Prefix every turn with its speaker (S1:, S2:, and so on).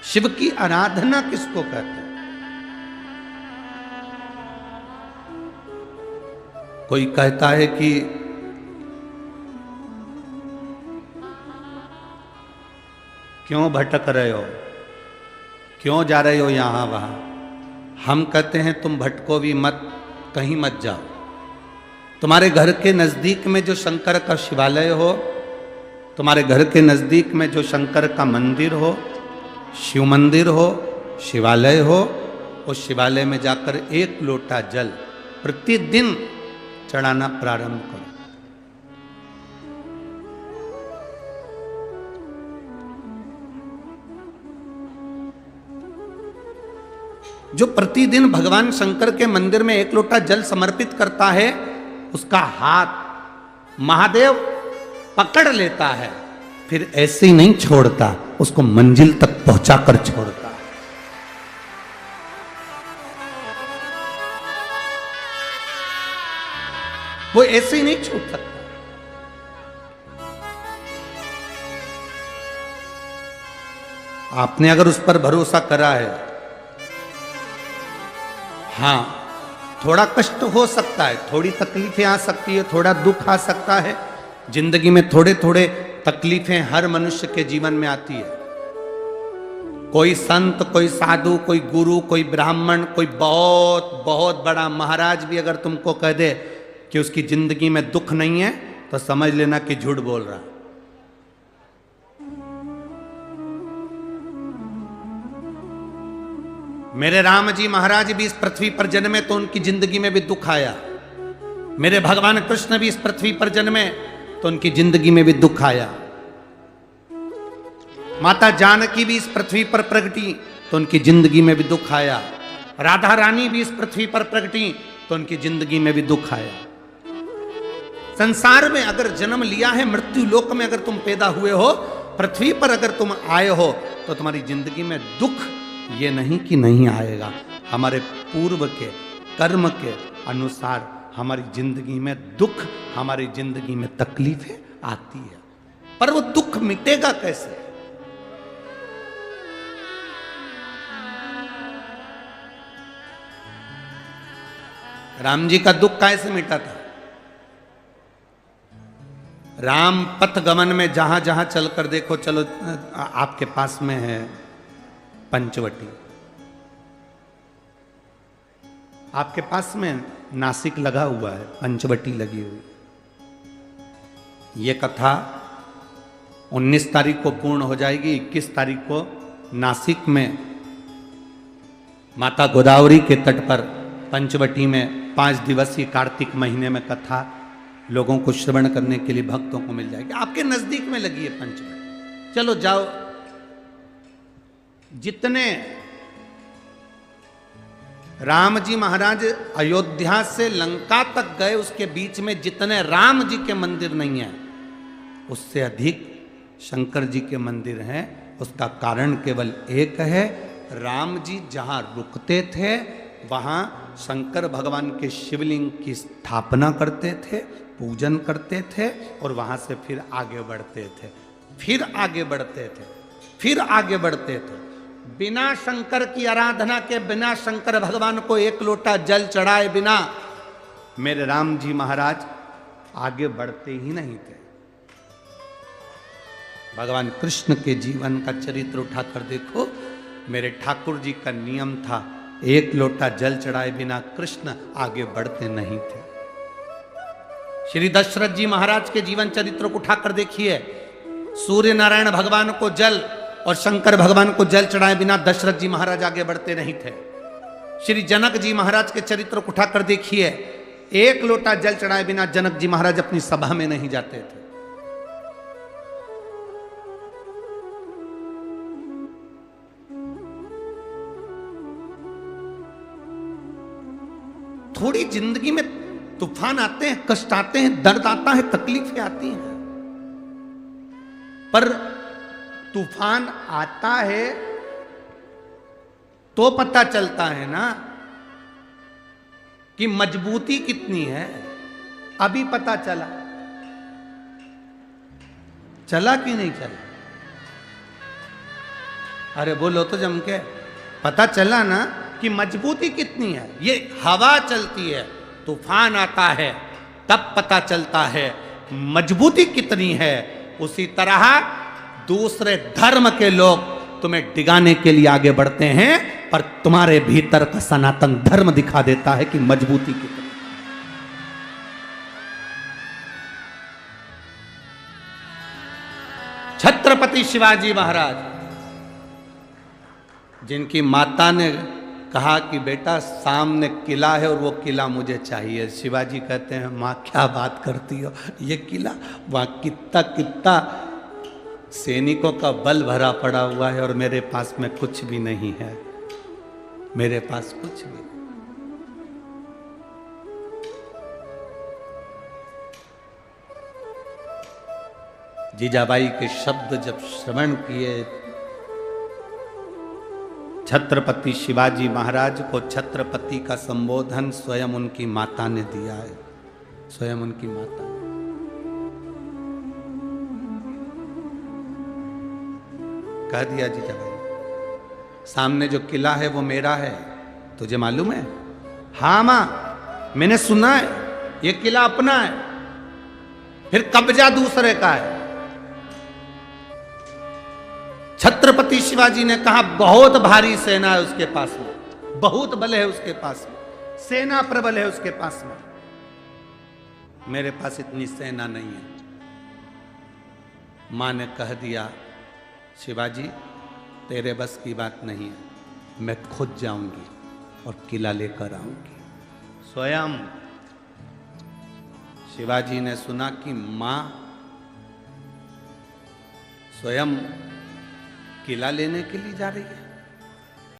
S1: शिव की आराधना किसको कहते हैं? कोई कहता है कि क्यों भटक रहे हो, क्यों जा रहे हो यहां वहां। हम कहते हैं तुम भटको भी मत, कहीं मत जाओ। तुम्हारे घर के नजदीक में जो शंकर का शिवालय हो, तुम्हारे घर के नजदीक में जो शंकर का मंदिर हो, शिव मंदिर हो, शिवालय हो, उस शिवालय में जाकर एक लोटा जल प्रतिदिन चढ़ाना प्रारंभ करो। जो प्रतिदिन भगवान शंकर के मंदिर में एक लोटा जल समर्पित करता है, उसका हाथ महादेव पकड़ लेता है, फिर ऐसे ही नहीं छोड़ता, उसको मंजिल तक पहुंचाकर छोड़ता है। वो ऐसे ही नहीं छूट सकता। आपने अगर उस पर भरोसा करा है, हां थोड़ा कष्ट हो सकता है, थोड़ी तकलीफें आ सकती है, थोड़ा दुख आ सकता है, जिंदगी में थोड़े थोड़े तकलीफें हर मनुष्य के जीवन में आती है। कोई संत, कोई साधु, कोई गुरु, कोई ब्राह्मण, कोई बहुत बहुत बड़ा महाराज भी अगर तुमको कह दे कि उसकी जिंदगी में दुख नहीं है, तो समझ लेना कि झूठ बोल रहा। मेरे राम जी महाराज भी इस पृथ्वी पर जन्मे तो उनकी जिंदगी में भी दुख आया। मेरे भगवान कृष्ण भी इस पृथ्वी पर जन्मे तो उनकी जिंदगी में भी दुख आया। माता जानकी भी इस पृथ्वी पर प्रगटी तो उनकी जिंदगी में भी दुख आया। राधा रानी भी इस पृथ्वी पर प्रगटी तो उनकी जिंदगी में भी दुख आया। संसार में अगर जन्म लिया है, मृत्यु लोक में अगर तुम पैदा हुए हो, पृथ्वी पर अगर तुम आए हो, तो तुम्हारी जिंदगी में दुख ये नहीं कि नहीं आएगा। हमारे पूर्व के कर्म के अनुसार हमारी जिंदगी में दुख, हमारी जिंदगी में तकलीफें आती है, पर वो दुख मिटेगा कैसे? राम जी का दुख कैसे मिटा था? राम पथ गमन में जहां जहां चलकर देखो, चलो आपके पास में है पंचवटी, आपके पास में नासिक लगा हुआ है, पंचवटी लगी हुई। ये कथा 19 तारीख को पूर्ण हो जाएगी। 21 तारीख को नासिक में माता गोदावरी के तट पर पंचवटी में 5 दिवसीय कार्तिक महीने में कथा लोगों को श्रवण करने के लिए भक्तों को मिल जाएगी। आपके नजदीक में लगी है पंचवटी, चलो जाओ। जितने राम जी महाराज अयोध्या से लंका तक गए, उसके बीच में जितने राम जी के मंदिर नहीं है, उससे अधिक शंकर जी के मंदिर हैं। उसका कारण केवल एक है, राम जी जहां रुकते थे वहां शंकर भगवान के शिवलिंग की स्थापना करते थे, पूजन करते थे, और वहां से फिर आगे बढ़ते थे, फिर आगे बढ़ते थे, फिर आगे बढ़ते थे। बिना शंकर की आराधना के, बिना शंकर भगवान को एक लोटा जल चढ़ाए बिना मेरे राम जी महाराज आगे बढ़ते ही नहीं थे। भगवान कृष्ण के जीवन का चरित्र उठाकर देखो, मेरे ठाकुर जी का नियम था, एक लोटा जल चढ़ाए बिना कृष्ण आगे बढ़ते नहीं थे। श्री दशरथ जी महाराज के जीवन चरित्र को उठाकर देखिए, सूर्य नारायण भगवान को जल और शंकर भगवान को जल चढ़ाए बिना दशरथ जी महाराज आगे बढ़ते नहीं थे। श्री जनक जी महाराज के चरित्र को उठाकर देखिए, एक लोटा जल चढ़ाए बिना जनक जी महाराज अपनी सभा में नहीं जाते थे। थोड़ी जिंदगी में तूफान आते हैं, कष्ट आते हैं, दर्द आता है, तकलीफें आती हैं, पर तूफान आता है तो पता चलता है ना कि मजबूती कितनी है। अभी पता चला, चला कि नहीं चला? अरे बोलो तो जम के। पता चला ना कि मजबूती कितनी है। ये हवा चलती है, तूफान आता है, तब पता चलता है मजबूती कितनी है। उसी तरह दूसरे धर्म के लोग तुम्हें डिगाने के लिए आगे बढ़ते हैं, पर तुम्हारे भीतर का सनातन धर्म दिखा देता है कि मजबूती कितनी। छत्रपति शिवाजी महाराज, जिनकी माता ने कहा कि बेटा सामने किला है और वो किला मुझे चाहिए, शिवाजी कहते हैं माँ क्या बात करती हो, ये किला वहाँ कितना कितना सैनिकों का बल भरा पड़ा हुआ है और मेरे पास में कुछ भी नहीं है, मेरे पास कुछ भी नहीं। जीजाबाई के शब्द जब श्रवण किए, छत्रपति शिवाजी महाराज को छत्रपति का संबोधन स्वयं उनकी माता ने दिया है, स्वयं उनकी माता ने। कह दिया जीजाबाई, सामने जो किला है वो मेरा है, तुझे मालूम है? हाँ मां, मैंने सुना है, ये किला अपना है, फिर कब्जा दूसरे का है। छत्रपति शिवाजी ने कहा बहुत भारी सेना है उसके पास में, बहुत बल है उसके पास में, सेना प्रबल है उसके पास में, मेरे पास इतनी सेना नहीं है। मां ने कह दिया शिवाजी तेरे बस की बात नहीं है, मैं खुद जाऊंगी और किला लेकर आऊंगी। स्वयं शिवाजी ने सुना कि मां स्वयं किला लेने के लिए जा रही है,